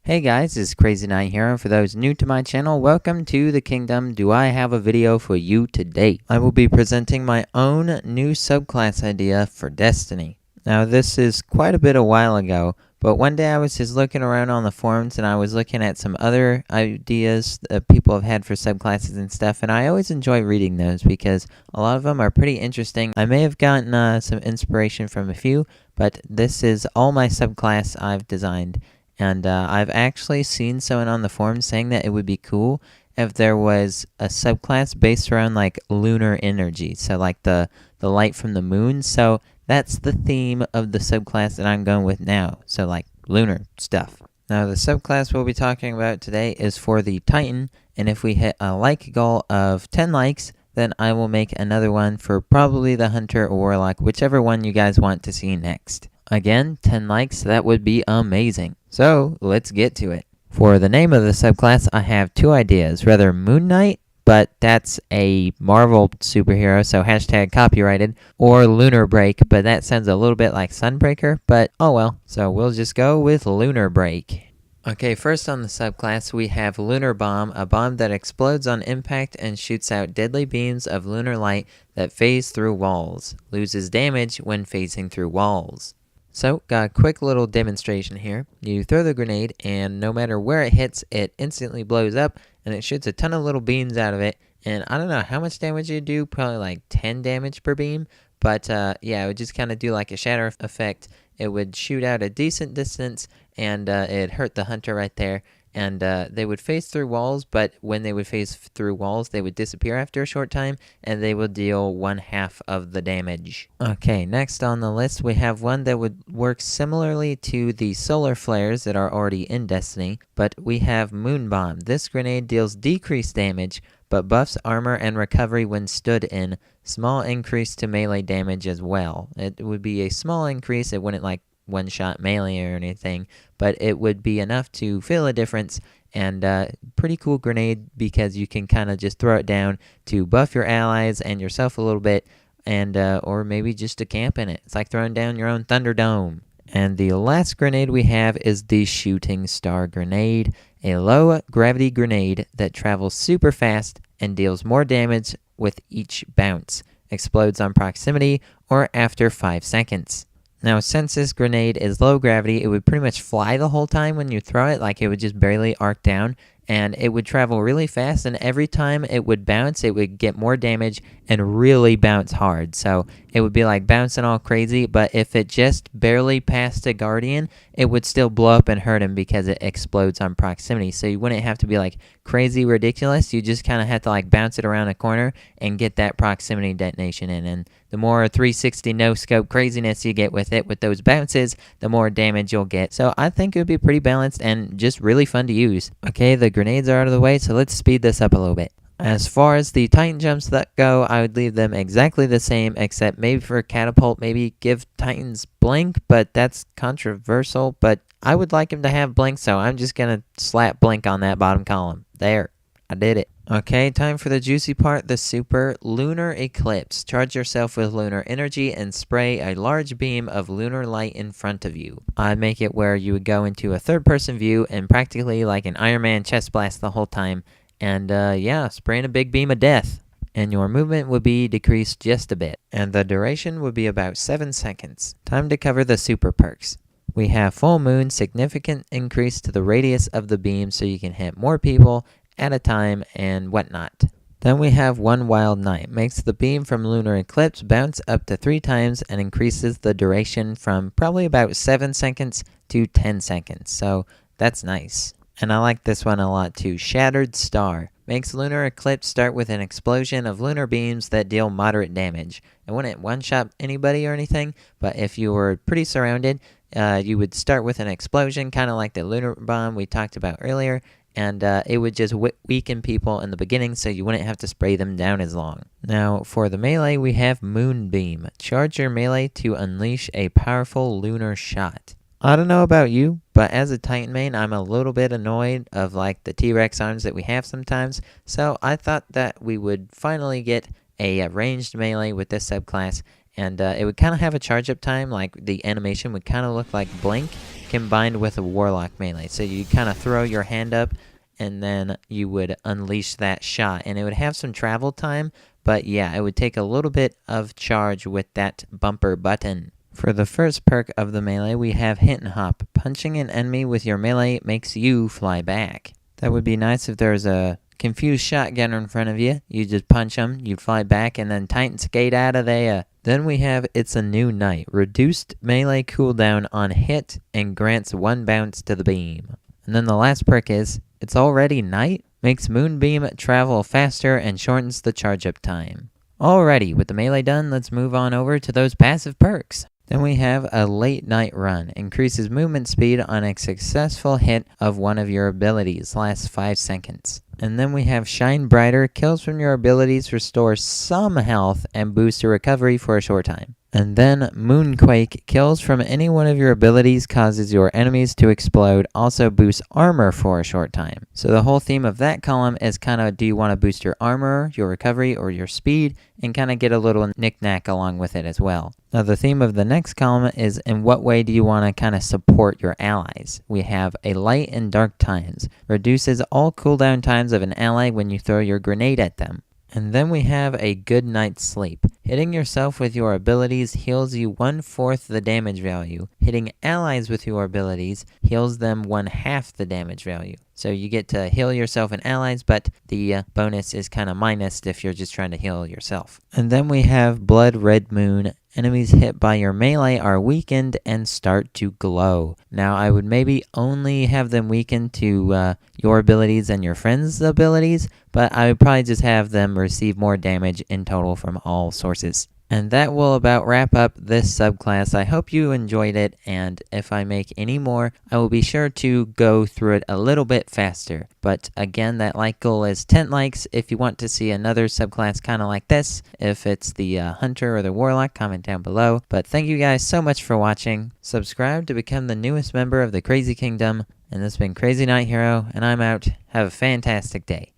Hey guys, it's CrazyKnightHero. For those new to my channel, welcome to the kingdom. Do I have a video for you today? I will be presenting my own new subclass idea for Destiny. Now this is quite a bit a while ago, but one day I was just looking around on the forums and I was looking at some other ideas that people have had for subclasses and stuff, and I always enjoy reading those because a lot of them are pretty interesting. I may have gotten some inspiration from a few, but this is all my subclass I've designed. And I've actually seen someone on the forum saying that it would be cool if there was a subclass based around like lunar energy, so like the light from the moon. So that's the theme of the subclass that I'm going with now, so like lunar stuff. Now the subclass we'll be talking about today is for the Titan, and if we hit a like goal of 10 likes, then I will make another one for probably the Hunter or Warlock, whichever one you guys want to see next. Again, 10 likes, that would be amazing. So, let's get to it. For the name of the subclass, I have two ideas. Rather Moon Knight, but that's a Marvel superhero, so hashtag copyrighted. Or Lunar Break, but that sounds a little bit like Sunbreaker, but oh well. So we'll just go with Lunar Break. Okay, first on the subclass, we have Lunar Bomb, a bomb that explodes on impact and shoots out deadly beams of lunar light that phase through walls. Loses damage when phasing through walls. So, got a quick little demonstration here. You throw the grenade, and no matter where it hits, it instantly blows up, and it shoots a ton of little beams out of it. And I don't know how much damage you do, probably like 10 damage per beam. But yeah, it would just kind of do like a shatter effect. It would shoot out a decent distance, and it'd hurt the hunter right there. And they would phase through walls, but when they would phase through walls, they would disappear after a short time, and they would deal 1/2 of the damage. Okay, next on the list, we have one that would work similarly to the solar flares that are already in Destiny, but we have Moon Bomb. This grenade deals decreased damage, but buffs armor and recovery when stood in. Small increase to melee damage as well. It would be a small increase. It wouldn't like one-shot melee or anything, but it would be enough to feel a difference, and pretty cool grenade because you can kind of just throw it down to buff your allies and yourself a little bit, and or maybe just to camp in it. It's like throwing down your own Thunderdome. And the last grenade we have is the Shooting Star Grenade, a low gravity grenade that travels super fast and deals more damage with each bounce. Explodes on proximity or after 5 seconds. Now, since this grenade is low gravity, it would pretty much fly the whole time when you throw it, like it would just barely arc down, and it would travel really fast, and every time it would bounce, it would get more damage and really bounce hard. So it would be like bouncing all crazy, but if it just barely passed a Guardian, it would still blow up and hurt him because it explodes on proximity. So you wouldn't have to be like crazy ridiculous, you just kind of have to like bounce it around a corner and get that proximity detonation in. And the more 360 no-scope craziness you get with it, with those bounces, the more damage you'll get. So I think it would be pretty balanced and just really fun to use. Okay, the grenades are out of the way, so let's speed this up a little bit. As far as the Titan jumps that go, I would leave them exactly the same, except maybe for Catapult, maybe give Titans Blink, but that's controversial. But I would like him to have Blink, so I'm just going to slap Blink on that bottom column. There, I did it. Okay, time for the juicy part, the super lunar eclipse. Charge yourself with lunar energy and spray a large beam of lunar light in front of you. I'd make it where you would go into a third-person view and practically like an Iron Man chest blast the whole time. And yeah, spraying a big beam of death. And your movement would be decreased just a bit. And the duration would be about 7 seconds. Time to cover the super perks. We have Full Moon, significant increase to the radius of the beam so you can hit more people at a time and whatnot. Then we have One Wild Night. Makes the beam from lunar eclipse bounce up to 3 times and increases the duration from probably about 7 seconds to 10 seconds. So that's nice. And I like this one a lot too. Shattered Star. Makes lunar eclipse start with an explosion of lunar beams that deal moderate damage. It wouldn't one-shot anybody or anything, but if you were pretty surrounded, you would start with an explosion, kind of like the lunar bomb we talked about earlier, and it would just weaken people in the beginning so you wouldn't have to spray them down as long. Now, for the melee, we have Moonbeam. Charge your melee to unleash a powerful lunar shot. I don't know about you, but as a Titan main, I'm a little bit annoyed of like the T-Rex arms that we have sometimes, so I thought that we would finally get a ranged melee with this subclass, and it would kind of have a charge up time, like the animation would kind of look like Blink, combined with a Warlock melee. So you kind of throw your hand up, and then you would unleash that shot. And it would have some travel time, but yeah, it would take a little bit of charge with that bumper button. For the first perk of the melee, we have Hit and Hop. Punching an enemy with your melee makes you fly back. That would be nice if there's a confused shotgunner in front of you. You just punch them, you fly back, and then Titan skate out of there. Then we have It's a New Night. Reduced melee cooldown on hit and grants 1 bounce to the beam. And then the last perk is It's Already Night. Makes Moonbeam travel faster and shortens the charge up time. Alrighty, with the melee done, let's move on over to those passive perks. Then we have a Late Night Run. Increases movement speed on a successful hit of one of your abilities. Lasts 5 seconds. And then we have Shine Brighter. Kills from your abilities restore some health and boosts your recovery for a short time. And then Moonquake. Kills from any one of your abilities causes your enemies to explode. Also boosts armor for a short time. So the whole theme of that column is kind of, do you want to boost your armor, your recovery, or your speed? And kind of get a little knick-knack along with it as well. Now the theme of the next column is, in what way do you want to kind of support your allies? We have a Light and Dark Times. Reduces all cooldown times of an ally when you throw your grenade at them. And then we have a Good Night's Sleep. Hitting yourself with your abilities heals you 1/4 the damage value. Hitting allies with your abilities heals them 1/2 the damage value. So you get to heal yourself and allies, but the bonus is kind of minus if you're just trying to heal yourself. And then we have Blood Red Moon. Enemies hit by your melee are weakened and start to glow. Now, I would maybe only have them weakened to your abilities and your friends' abilities, but I would probably just have them receive more damage in total from all sources. And that will about wrap up this subclass. I hope you enjoyed it, and if I make any more, I will be sure to go through it a little bit faster. But again, that like goal is 10 likes. If you want to see another subclass kind of like this, if it's the Hunter or the Warlock, comment down below. But thank you guys so much for watching. Subscribe to become the newest member of the Crazy Kingdom. And this has been CrazyKnightHero, and I'm out. Have a fantastic day.